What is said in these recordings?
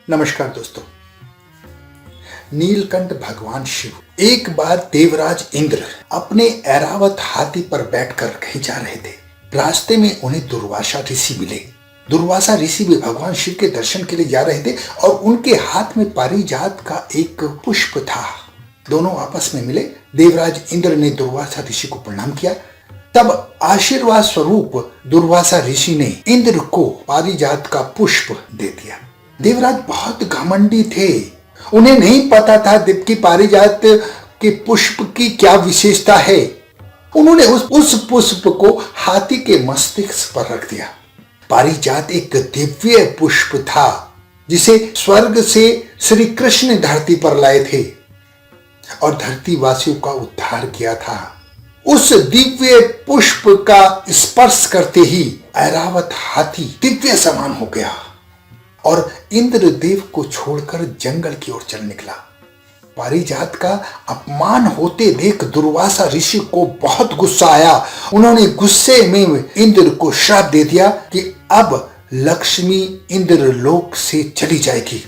नमस्कार दोस्तों। नीलकंठ भगवान शिव एक बार देवराज इंद्र अपने ऐरावत हाथी पर बैठकर कहीं जा रहे थे। रास्ते में उन्हें दुर्वासा ऋषि मिले। दुर्वासा ऋषि भी भगवान शिव के दर्शन के लिए जा रहे थे और उनके हाथ में पारिजात का एक पुष्प था। दोनों आपस में मिले। देवराज इंद्र ने दुर्वासा ऋषि को प्रणाम किया। तब आशीर्वाद स्वरूप दुर्वासा ऋषि ने इंद्र को पारिजात का पुष्प दे दिया। देवराज बहुत घमंडी थे। उन्हें नहीं पता था कि पारिजात के पुष्प की क्या विशेषता है। उन्होंने उस पुष्प को हाथी के मस्तिष्क पर रख दिया। पारिजात एक दिव्य पुष्प था जिसे स्वर्ग से श्री कृष्ण ने धरती पर लाए थे और धरती वासियों का उद्धार किया था। उस दिव्य पुष्प का स्पर्श करते ही ऐरावत हाथी दिव्य समान हो गया और इंद्रदेव को छोड़कर जंगल की ओर चल निकला। पारिजात का अपमान होते देख दुर्वासा ऋषि को बहुत गुस्सा आया। उन्होंने गुस्से में इंद्र को श्राप दे दिया कि अब लक्ष्मी इंद्रलोक से चली जाएगी।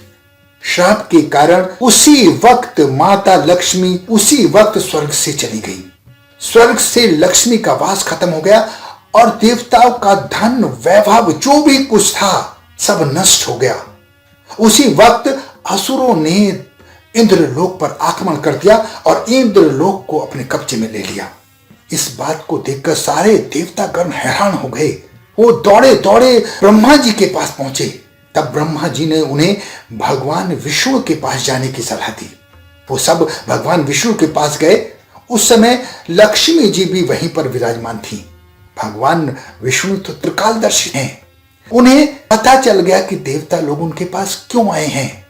श्राप के कारण उसी वक्त माता लक्ष्मी उसी वक्त स्वर्ग से चली गई। स्वर्ग से लक्ष्मी का वास खत्म हो गया और देवताओं का धन वैभव जो भी कुछ था सब नष्ट हो गया। उसी वक्त असुरों ने इंद्रलोक पर आक्रमण कर दिया और इंद्रलोक को अपने कब्जे में ले लिया। इस बात को देखकर सारे देवतागण हैरान हो गए। वो दौड़े दौड़े ब्रह्मा जी के पास पहुंचे। तब ब्रह्मा जी ने उन्हें भगवान विष्णु के पास जाने की सलाह दी। वो सब भगवान विष्णु के पास गए। उस समय लक्ष्मी जी भी वहीं पर विराजमान थी। भगवान विष्णु तो त्रिकालदर्शी हैं। उन्हें पता चल गया कि देवता लोग उनके पास क्यों आए हैं,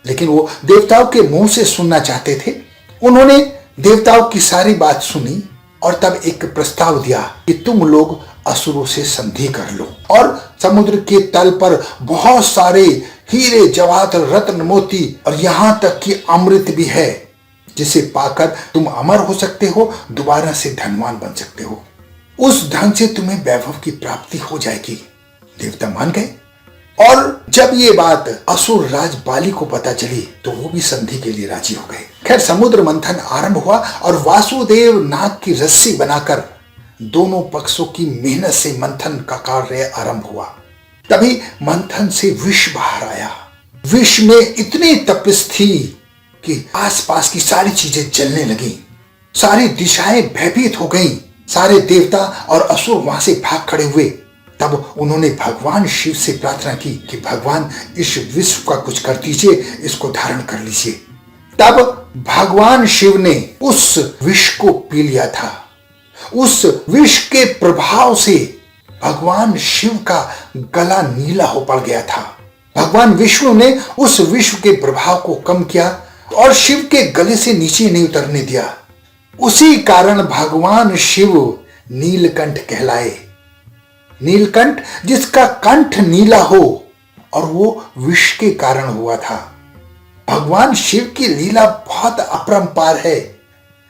लेकिन वो देवताओं के मुंह से सुनना चाहते थे। उन्होंने देवताओं की सारी बात सुनी और तब एक प्रस्ताव दिया कि तुम लोग असुरों से संधि कर लो और समुद्र के तल पर बहुत सारे हीरे जवाहर रत्न मोती और यहां तक कि अमृत भी है, जिसे पाकर तुम अमर हो सकते हो, दोबारा से धनवान बन सकते हो। उस धन से तुम्हें वैभव की प्राप्ति हो जाएगी। देवता मान गए और जब ये बात असुर राज बाली को पता चली तो वो भी संधि के लिए राजी हो गए। खैर समुद्र मंथन आरंभ हुआ और वासुदेव नाग की रस्सी बनाकर दोनों पक्षों की मेहनत से मंथन का कार्य आरंभ हुआ। तभी मंथन से विष बाहर आया। विष में इतनी तपिश थी कि आसपास की सारी चीजें जलने लगी। सारी दिशाएं भयभीत हो गईं। सारे देवता और असुर वहां से भाग खड़े हुए। तब उन्होंने भगवान शिव से प्रार्थना की कि भगवान इस विष का कुछ कर दीजिए, इसको धारण कर लीजिए। तब भगवान शिव ने उस विष को पी लिया था। उस विष के प्रभाव से भगवान शिव का गला नीला हो पड़ गया था। भगवान विष्णु ने उस विष के प्रभाव को कम किया और शिव के गले से नीचे नहीं उतरने दिया। उसी कारण भगवान शिव नीलकंठ कहलाए। नीलकंठ जिसका कंठ नीला हो, और वो विष के कारण हुआ था। भगवान शिव की लीला बहुत अपरंपार है।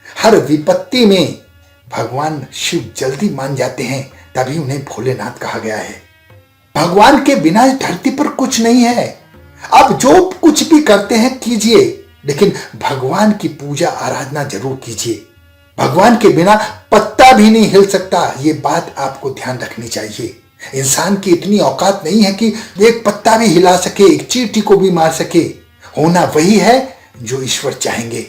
हर विपत्ति में भगवान शिव जल्दी मान जाते हैं, तभी उन्हें भोलेनाथ कहा गया है। भगवान के बिना धरती पर कुछ नहीं है। अब जो कुछ भी करते हैं कीजिए, लेकिन भगवान की पूजा आराधना जरूर कीजिए। भगवान के बिना पत्ता भी नहीं हिल सकता। ये बात आपको ध्यान रखनी चाहिए। इंसान की इतनी औकात नहीं है कि एक पत्ता भी हिला सके, एक चींटी को भी मार सके। होना वही है जो ईश्वर चाहेंगे।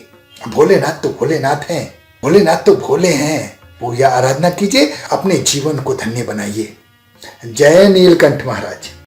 भोलेनाथ तो भोलेनाथ हैं। भोलेनाथ तो भोले हैं। पूजा आराधना कीजिए, अपने जीवन को धन्य बनाइए। जय नीलकंठ महाराज।